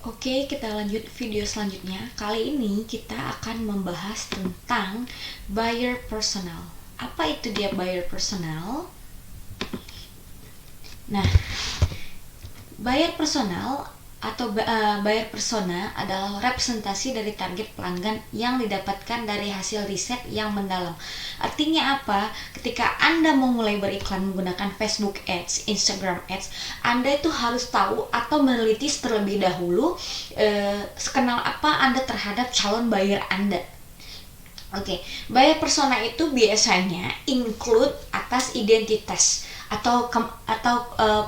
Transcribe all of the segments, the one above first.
Oke, kita lanjut video selanjutnya. Kali ini kita akan membahas tentang buyer personal. Apa itu dia buyer personal? Nah, buyer personal atau buyer persona adalah representasi dari target pelanggan yang didapatkan dari hasil riset yang mendalam. Artinya apa? Ketika Anda mau mulai beriklan menggunakan Facebook Ads, Instagram Ads, Anda itu harus tahu atau meneliti terlebih dahulu sekenal apa Anda terhadap calon buyer Anda. Oke, buyer persona itu biasanya include atas identitas atau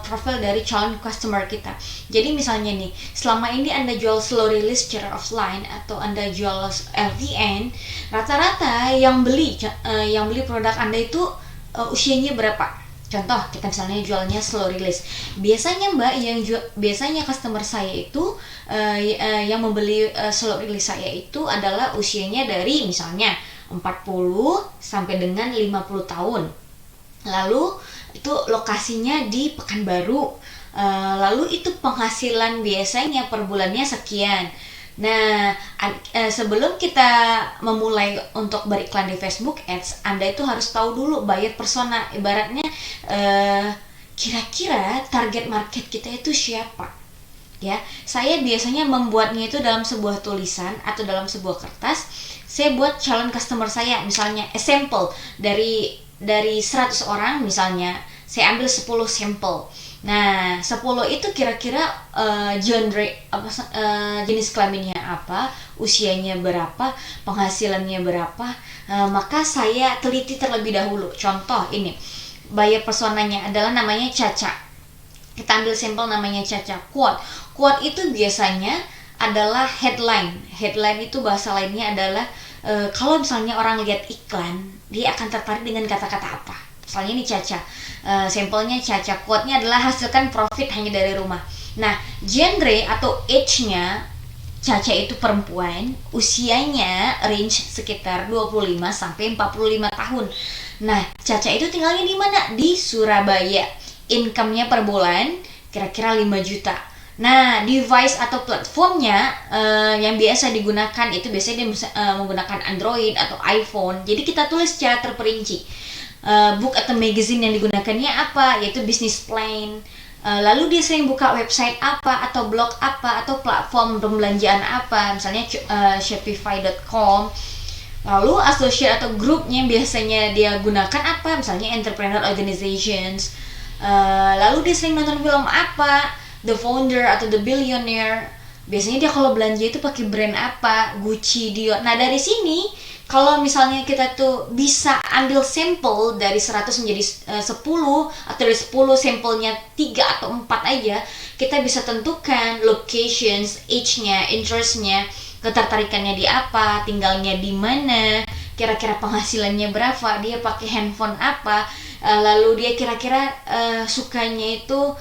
profil dari calon customer kita. Jadi misalnya nih, selama ini Anda jual slow release secara offline atau Anda jual LVN, rata-rata yang beli produk Anda itu usianya berapa? Contoh, kita misalnya jualnya slow release. Biasanya biasanya customer saya itu yang membeli slow release saya itu adalah usianya dari misalnya 40 sampai dengan 50 tahun. Lalu itu lokasinya di Pekanbaru. Lalu itu penghasilan biasanya per bulannya sekian. Nah, sebelum kita memulai untuk beriklan di Facebook Ads, Anda itu harus tahu dulu buyer persona. Ibaratnya kira-kira target market kita itu siapa? Ya, saya biasanya membuatnya itu dalam sebuah tulisan atau dalam sebuah kertas. Saya buat calon customer saya, misalnya sampel dari 100 orang misalnya, saya ambil 10 sampel. Nah, 10 itu kira-kira genre apa, jenis kelaminnya apa, usianya berapa, penghasilannya berapa, maka saya teliti terlebih dahulu. Contoh ini, buyer personanya adalah namanya Caca. Kita ambil sampel namanya Caca. Quote itu biasanya adalah headline. Headline itu bahasa lainnya adalah kalau misalnya orang lihat iklan, dia akan tertarik dengan kata-kata apa. Misalnya ini Caca, sampelnya Caca, quote-nya adalah hasilkan profit hanya dari rumah. Nah, genre atau age-nya, Caca itu perempuan, usianya range sekitar 25 sampai 45 tahun. Nah, Caca itu tinggalnya di mana? Di Surabaya. Income-nya per bulan kira-kira 5 juta. Nah, device atau platformnya yang biasa digunakan itu biasanya dia menggunakan Android atau iPhone. Jadi kita tulis secara terperinci. Book atau magazine yang digunakannya apa, yaitu business plan. Lalu dia sering buka website apa atau blog apa atau platform pembelanjaan apa, misalnya shopify.com. Lalu associate atau grupnya biasanya dia gunakan apa, misalnya entrepreneur organizations. Lalu dia sering nonton film apa, The Founder atau The Billionaire. Biasanya dia kalau belanja itu pakai brand apa, Gucci, Dior. Nah, dari sini kalau misalnya kita tuh bisa ambil sampel dari 100 menjadi 10 atau dari 10 sampelnya 3 atau 4 aja, kita bisa tentukan locations, age-nya, interest-nya, ketertarikannya di apa, tinggalnya di mana, kira-kira penghasilannya berapa, dia pakai handphone apa, lalu dia kira-kira sukanya itu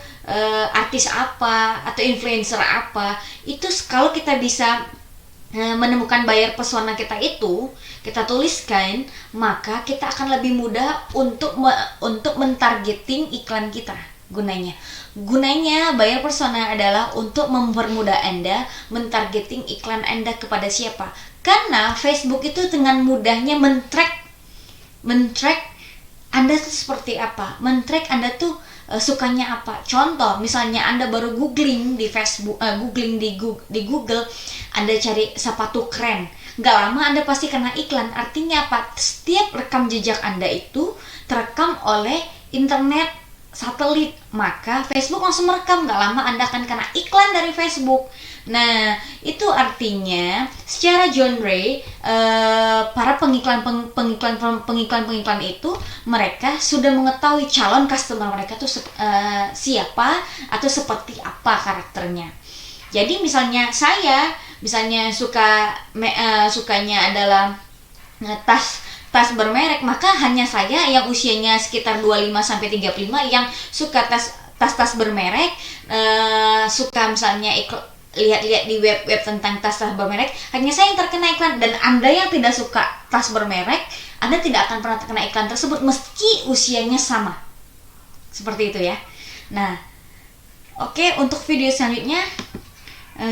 artis apa atau influencer apa. Itu kalau kita bisa menemukan buyer persona kita itu, kita tuliskan, maka kita akan lebih mudah untuk mentargeting iklan kita. Gunanya buyer persona adalah untuk mempermudah Anda mentargeting iklan Anda kepada siapa. Karena Facebook itu dengan mudahnya men-track Anda tuh seperti apa, men-track Anda tuh sukanya apa. Contoh, misalnya Anda baru googling di Facebook, googling di Google, Anda cari sepatu keren. Gak lama Anda pasti kena iklan. Artinya apa? Setiap rekam jejak Anda itu terekam oleh internet, satelit, maka Facebook langsung merekam. Gak lama Anda akan kena iklan dari Facebook. Nah, itu artinya secara genre para pengiklan itu mereka sudah mengetahui calon customer mereka tuh siapa atau seperti apa karakternya. Jadi misalnya saya sukanya adalah tas bermerek, maka hanya saya yang usianya sekitar 25 sampai 35 yang suka tas bermerek, suka misalnya lihat-lihat di web tentang tas bermerek, hanya saya yang terkena iklan. Dan Anda yang tidak suka tas bermerek, Anda tidak akan pernah terkena iklan tersebut meski usianya sama. Seperti itu ya. Nah, oke, untuk video selanjutnya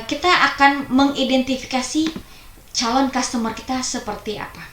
kita akan mengidentifikasi calon customer kita seperti apa.